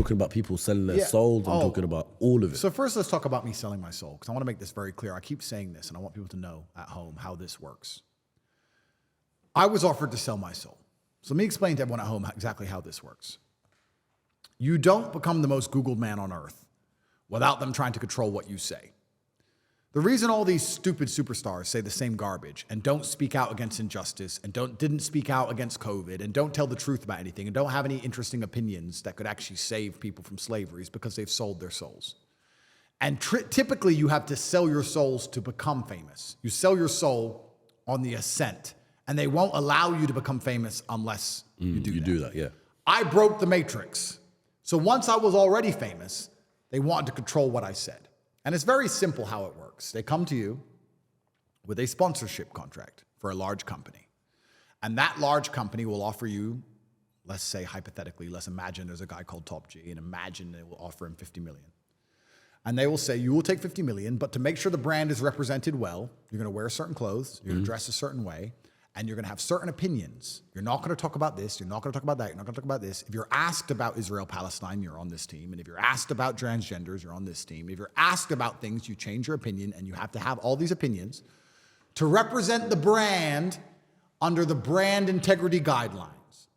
talking about people selling their souls. I'm talking about all of it. So first, let's talk about me selling my soul, because I want to make this very clear. I keep saying this, and I want people to know at home how this works. I was offered to sell my soul. So let me explain to everyone at home exactly how this works. You don't become the most Googled man on earth without them trying to control what you say. The reason all these stupid superstars say the same garbage and don't speak out against injustice and didn't speak out against COVID and don't tell the truth about anything and don't have any interesting opinions that could actually save people from slavery is because they've sold their souls. And typically you have to sell your souls to become famous. You sell your soul on the ascent, and they won't allow you to become famous unless you do that. Yeah. I broke the matrix. So once I was already famous, they wanted to control what I said. And it's very simple how it works. They come to you with a sponsorship contract for a large company. And that large company will offer you, let's say hypothetically, let's imagine there's a guy called Top G, and imagine they will offer him 50 million. And they will say, you will take 50 million, but to make sure the brand is represented well, you're going to wear certain clothes, you're going to dress a certain way, and you're going to have certain opinions. You're not going to talk about this. You're not going to talk about that. You're not going to talk about this. If you're asked about Israel-Palestine, you're on this team. And if you're asked about transgenders, you're on this team. If you're asked about things, you change your opinion, and you have to have all these opinions to represent the brand under the brand integrity guidelines.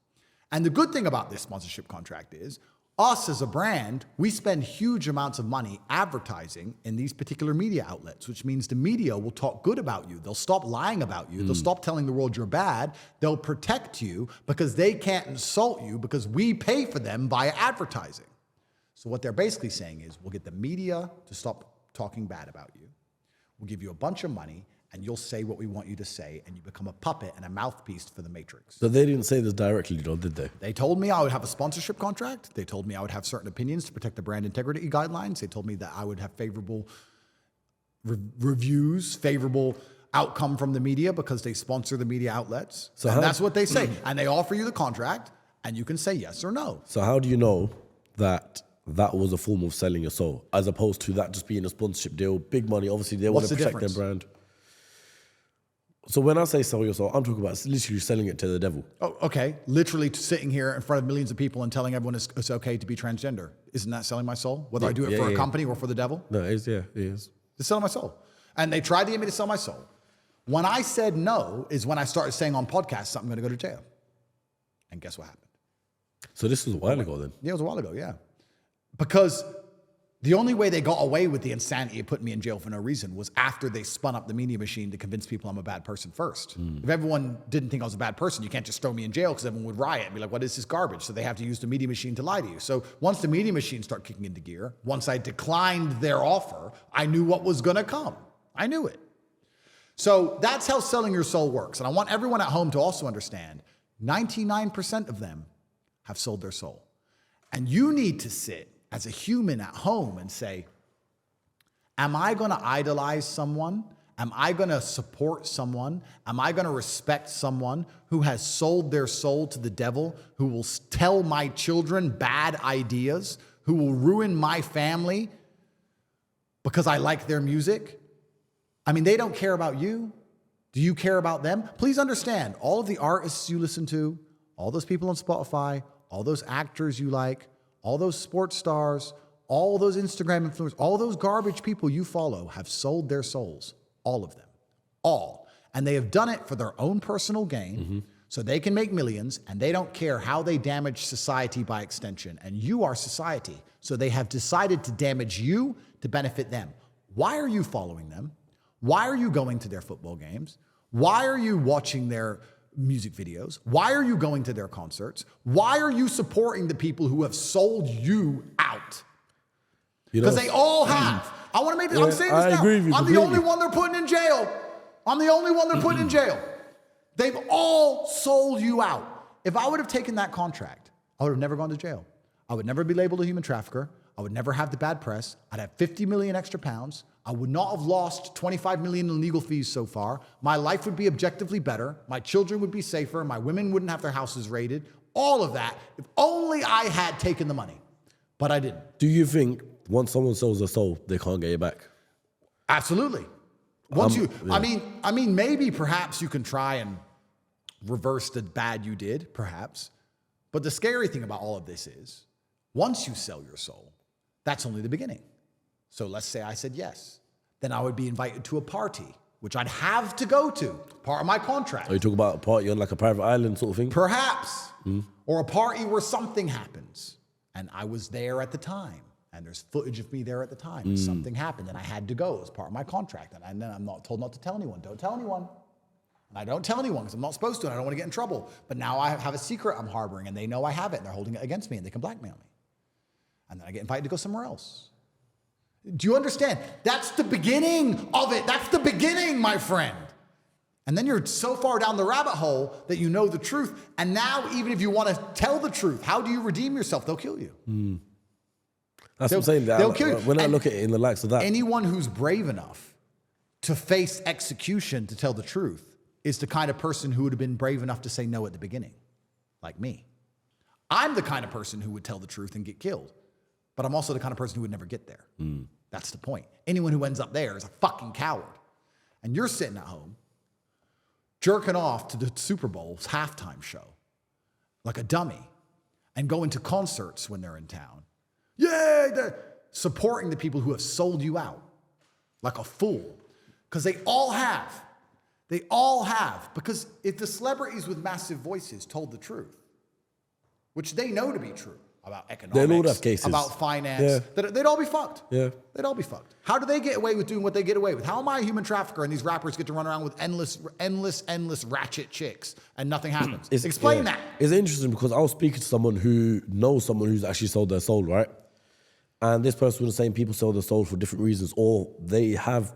And the good thing about this sponsorship contract is, us as a brand, we spend huge amounts of money advertising in these particular media outlets, which means the media will talk good about you. They'll stop lying about you. They'll stop telling the world you're bad. They'll protect you because they can't insult you because we pay for them via advertising. So what they're basically saying is, we'll get the media to stop talking bad about you. We'll give you a bunch of money, and you'll say what we want you to say, and you become a puppet and a mouthpiece for the Matrix. So they didn't say this directly, though, did they? They told me I would have a sponsorship contract. They told me I would have certain opinions to protect the brand integrity guidelines. They told me that I would have favorable reviews, favorable outcome from the media because they sponsor the media outlets. So that's what they say. And they offer you the contract, and you can say yes or no. So how do you know that that was a form of selling your soul, as opposed to that just being a sponsorship deal, big money? Obviously, they want to protect their brand. So when I say sell your soul, I'm talking about literally selling it to the devil. Oh, okay. Literally sitting here in front of millions of people and telling everyone it's okay to be transgender. Isn't that selling my soul? Whether I do it for a company or for the devil? No, it is. It's selling my soul. And they tried to get me to sell my soul. When I said no is when I started saying on podcasts, I'm going to go to jail. And guess what happened? So this was a while ago then? Yeah, it was a while ago, yeah. Because the only way they got away with the insanity of putting me in jail for no reason was after they spun up the media machine to convince people I'm a bad person first. If everyone didn't think I was a bad person, you can't just throw me in jail because everyone would riot and be like, what is this garbage? So they have to use the media machine to lie to you. So once the media machine started kicking into gear, once I declined their offer, I knew what was going to come. I knew it. So that's how selling your soul works. And I want everyone at home to also understand 99% of them have sold their soul. And you need to sit as a human at home and say, am I going to idolize someone? Am I going to support someone? Am I going to respect someone who has sold their soul to the devil, who will tell my children bad ideas, who will ruin my family because I like their music? I mean, they don't care about you. Do you care about them? Please understand, all of the artists you listen to, all those people on Spotify, all those actors you like, all those sports stars, all those Instagram influencers, all those garbage people you follow have sold their souls. All of them. All. And they have done it for their own personal gain, so they can make millions, and they don't care how they damage society by extension. And you are society. So they have decided to damage you to benefit them. Why are you following them? Why are you going to their football games? Why are you watching their music videos? Why are you going to their concerts? Why are you supporting the people who have sold you out? Because they all have. I want to make this, I'm saying this now. Agree with you I'm the only one they're putting in jail. I'm the only one they're putting in jail. They've all sold you out. If I would have taken that contract, I would have never gone to jail. I would never be labeled a human trafficker. I would never have the bad press. I'd have 50 million extra pounds. I would not have lost 25 million in legal fees so far. My life would be objectively better. My children would be safer. My women wouldn't have their houses raided. All of that, if only I had taken the money. But I didn't. Do you think once someone sells their soul, they can't get it back? Absolutely. Once I mean, maybe perhaps you can try and reverse the bad you did, perhaps. But the scary thing about all of this is, Once you sell your soul, that's only the beginning. So let's say I said yes. Then I would be invited to a party, which I'd have to go to, part of my contract. Are you talking about a party on like a private island sort of thing? Perhaps. Or a party where something happens. And I was there at the time. And there's footage of me there at the time. And something happened and I had to go as part of my contract. And then I'm not told not to tell anyone. Don't tell anyone. And I don't tell anyone because I'm not supposed to and I don't want to get in trouble. But now I have a secret I'm harboring and they know I have it and they're holding it against me and they can blackmail me. And then I get invited to go somewhere else. Do you understand? That's the beginning of it. That's the beginning, my friend. And then you're so far down the rabbit hole that you know the truth. And now, even if you want to tell the truth, how do you redeem yourself? They'll kill you. That's what I'm saying. They'll kill you. When I look at it in the likes of that. Anyone who's brave enough to face execution to tell the truth is the kind of person who would have been brave enough to say no at the beginning, like me. I'm the kind of person who would tell the truth and get killed. But I'm also the kind of person who would never get there. That's the point. Anyone who ends up there is a fucking coward. And you're sitting at home, jerking off to the Super Bowl's halftime show, like a dummy, and going to concerts when they're in town. Yay! They're supporting the people who have sold you out, like a fool. Because they all have. They all have. Because if the celebrities with massive voices told the truth, which they know to be true, about economics, about finance, they'd all be fucked. Yeah. They'd all be fucked. How do they get away with doing what they get away with? How am I a human trafficker and these rappers get to run around with endless ratchet chicks and nothing happens? Explain that. It's interesting because I was speaking to someone who knows someone who's actually sold their soul, right? And this person was saying people sell their soul for different reasons, or they have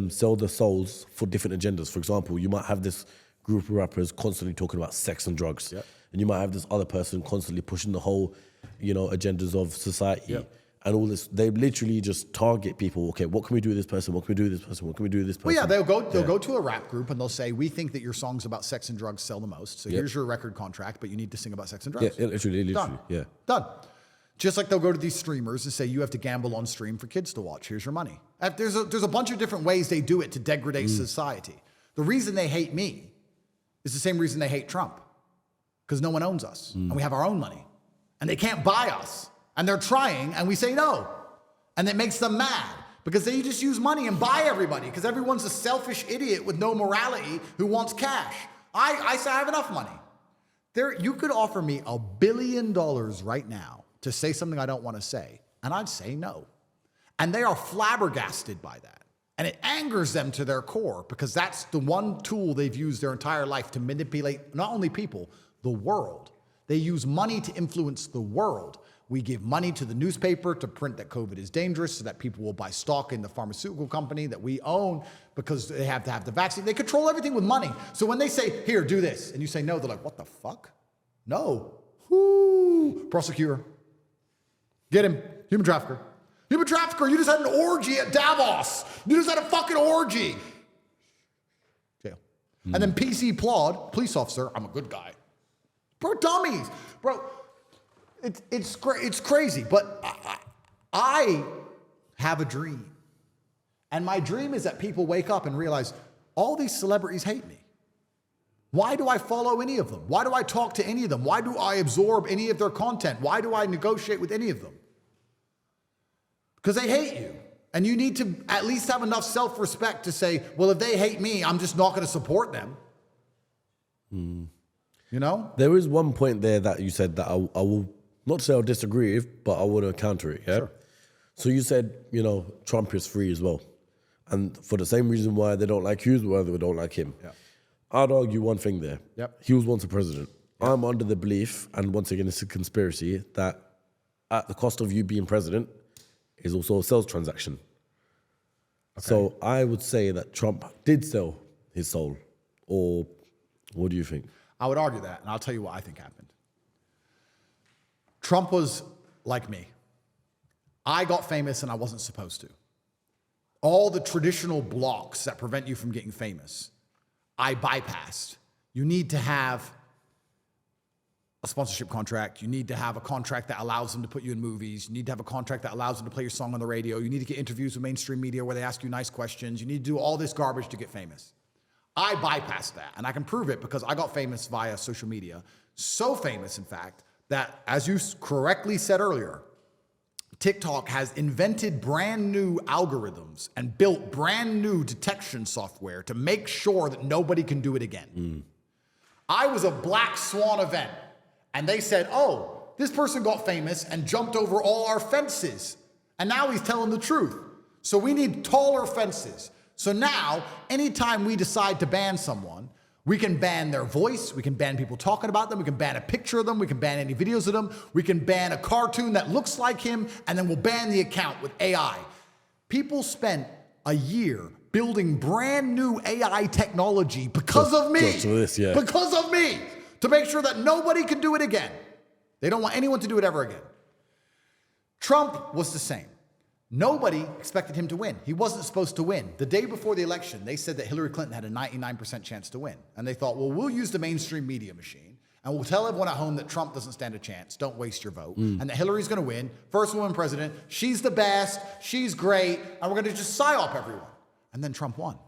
sell their souls for different agendas. For example, you might have this group of rappers constantly talking about sex and drugs. Yep. And you might have this other person constantly pushing the whole, agendas of society and all this. They literally just target people. Okay, what can we do with this person? What can we do with this person? What can we do with this person? Well, yeah, they'll go to a rap group and they'll say, we think that your songs about sex and drugs sell the most. So here's your record contract, but you need to sing about sex and drugs. Yeah, literally. Done. Yeah. Done. Just like they'll go to these streamers and say, you have to gamble on stream for kids to watch. Here's your money. There's a bunch of different ways they do it to degrade society. The reason they hate me is the same reason they hate Trump. Because no one owns us, and we have our own money. And they can't buy us. And they're trying, and we say no. And it makes them mad, because they just use money and buy everybody, because everyone's a selfish idiot with no morality who wants cash. I say I have enough money. You could offer me $1 billion right now to say something I don't want to say, and I'd say no. And they are flabbergasted by that. And it angers them to their core, because that's the one tool they've used their entire life to manipulate not only people, the world. They use money to influence the world. We give money to the newspaper to print that COVID is dangerous so that people will buy stock in the pharmaceutical company that we own because they have to have the vaccine. They control everything with money. So when they say, here, do this, and you say no, they're like, what the fuck? No. Whoo. Prosecutor. Get him. Human trafficker. Human trafficker, you just had an orgy at Davos. You just had a fucking orgy. Jail. And then PC Plod, police officer, I'm a good guy. Bro, dummies. Bro, it's crazy. But I have a dream. And my dream is that people wake up and realize all these celebrities hate me. Why do I follow any of them? Why do I talk to any of them? Why do I absorb any of their content? Why do I negotiate with any of them? Because they hate you. And you need to at least have enough self-respect to say, well, if they hate me, I'm just not going to support them. You know? There is one point there that you said that I will, not say I'll disagree with, but I want to counter it, yeah? Sure. So you said, Trump is free as well. And for the same reason why they don't like you, why they don't like him. Yeah. I'd argue one thing there. Yep. He was once a president. Yep. I'm under the belief, and once again, it's a conspiracy, that at the cost of you being president is also a sales transaction. Okay. So I would say that Trump did sell his soul. Or what do you think? I would argue that, and I'll tell you what I think happened. Trump was like me. I got famous and I wasn't supposed to. All the traditional blocks that prevent you from getting famous, I bypassed. You need to have a sponsorship contract. You need to have a contract that allows them to put you in movies. You need to have a contract that allows them to play your song on the radio. You need to get interviews with mainstream media where they ask you nice questions. You need to do all this garbage to get famous. I bypassed that, and I can prove it because I got famous via social media. So famous, in fact, that, as you correctly said earlier, TikTok has invented brand new algorithms and built brand new detection software to make sure that nobody can do it again. I was a black swan event, and they said, oh, this person got famous and jumped over all our fences, and now he's telling the truth. So we need taller fences. So now, anytime we decide to ban someone, we can ban their voice, we can ban people talking about them, we can ban a picture of them, we can ban any videos of them, we can ban a cartoon that looks like him, and then we'll ban the account with AI. People spent a year building brand new AI technology because of me. Just for this, yeah. Because of me. To make sure that nobody can do it again. They don't want anyone to do it ever again. Trump was the same. Nobody expected him to win. He wasn't supposed to win. The day before the election, they said that Hillary Clinton had a 99% chance to win. And they thought, well, we'll use the mainstream media machine and we'll tell everyone at home that Trump doesn't stand a chance. Don't waste your vote. And that Hillary's going to win. First woman president. She's the best. She's great. And we're going to just psyop everyone. And then Trump won.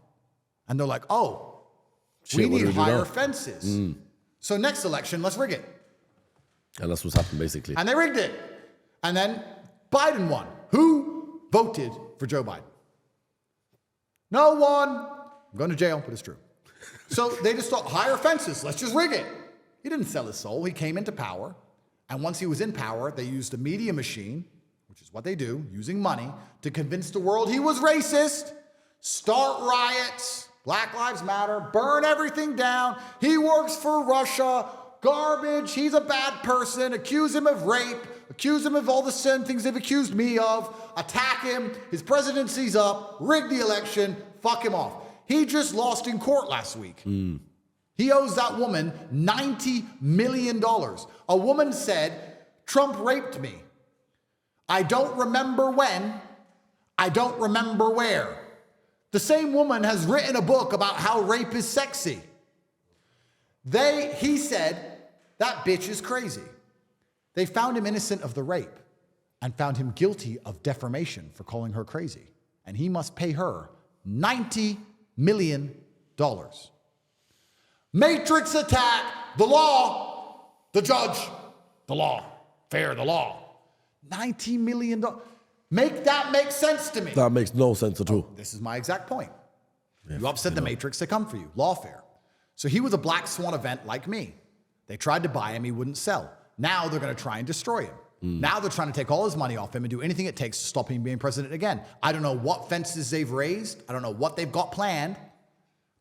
And they're like, oh, we need higher fences. So next election, let's rig it. And that's what's happened, basically. And they rigged it. And then Biden won. Who voted for Joe Biden? No one. I'm going to jail, but it's true. So they just thought, higher fences, let's just rig it. He didn't sell his soul. He came into power. And once he was in power, they used a media machine, which is what they do, using money, to convince the world he was racist, start riots, Black Lives Matter, burn everything down. He works for Russia, garbage, he's a bad person, accuse him of rape, accuse him of all the same things they've accused me of, attack him, his presidency's up, rig the election, fuck him off. He just lost in court last week. He owes that woman $90 million. A woman said, Trump raped me. I don't remember when, I don't remember where. The same woman has written a book about how rape is sexy. He said, that bitch is crazy. They found him innocent of the rape and found him guilty of defamation for calling her crazy. And he must pay her $90 million. Matrix attack, the law, the judge, the law, fair, the law. $90 million. Make that make sense to me. That makes no sense at all. This is my exact point. You upset the Matrix, they come for you. Lawfare. So he was a black swan event like me. They tried to buy him, he wouldn't sell. Now they're going to try and destroy him. Now they're trying to take all his money off him and do anything it takes to stop him being president again. I don't know what fences they've raised. I don't know what they've got planned.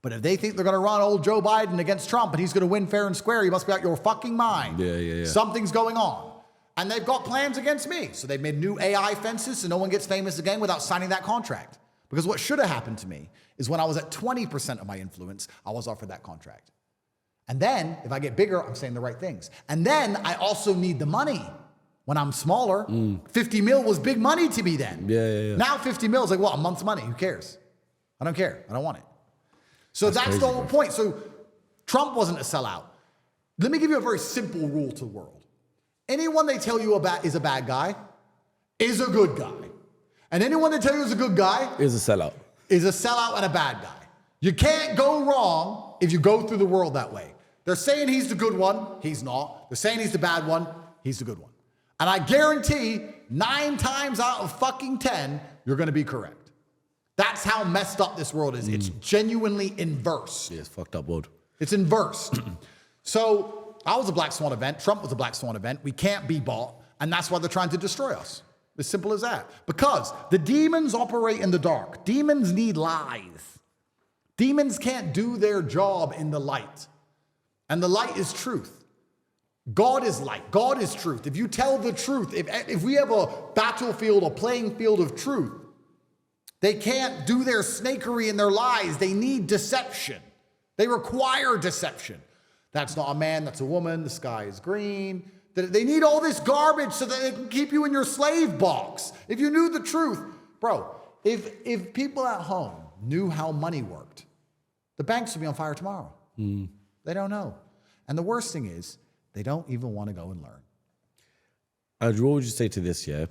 But if they think they're going to run old Joe Biden against Trump and he's going to win fair and square, you must be out your fucking mind. Yeah. Something's going on. And they've got plans against me. So they've made new AI fences so no one gets famous again without signing that contract. Because what should have happened to me is when I was at 20% of my influence, I was offered that contract. And then, if I get bigger, I'm saying the right things. And then I also need the money. When I'm smaller, 50 mil was big money to me then. Yeah. Now 50 mil is like, what, a month's money? Who cares? I don't care. I don't want it. So that's crazy, the whole point. So Trump wasn't a sellout. Let me give you a very simple rule to the world. Anyone they tell you about is a bad guy is a good guy. And anyone they tell you is a good guy Is a sellout. is a sellout and a bad guy. You can't go wrong if you go through the world that way. They're saying he's the good one. He's not. They're saying he's the bad one. He's the good one. And I guarantee 9 times out of fucking 10, you're going to be correct. That's how messed up this world is. It's genuinely inverse. Yeah, it's fucked up world. It's inverse. So I was a black swan event. Trump was a black swan event. We can't be bought. And that's why they're trying to destroy us. As simple as that. Because the demons operate in the dark. Demons need lies. Demons can't do their job in the light. And the light is truth. God is light. God is truth. If you tell the truth, if we have a battlefield, a playing field of truth, they can't do their snakery and their lies. They need deception. They require deception. That's not a man, that's a woman. The sky is green. They need all this garbage so that they can keep you in your slave box. If you knew the truth, bro, if people at home knew how money worked, the banks would be on fire tomorrow. They don't know. And the worst thing is, they don't even want to go and learn. Andrew, what would you say to this, yeah?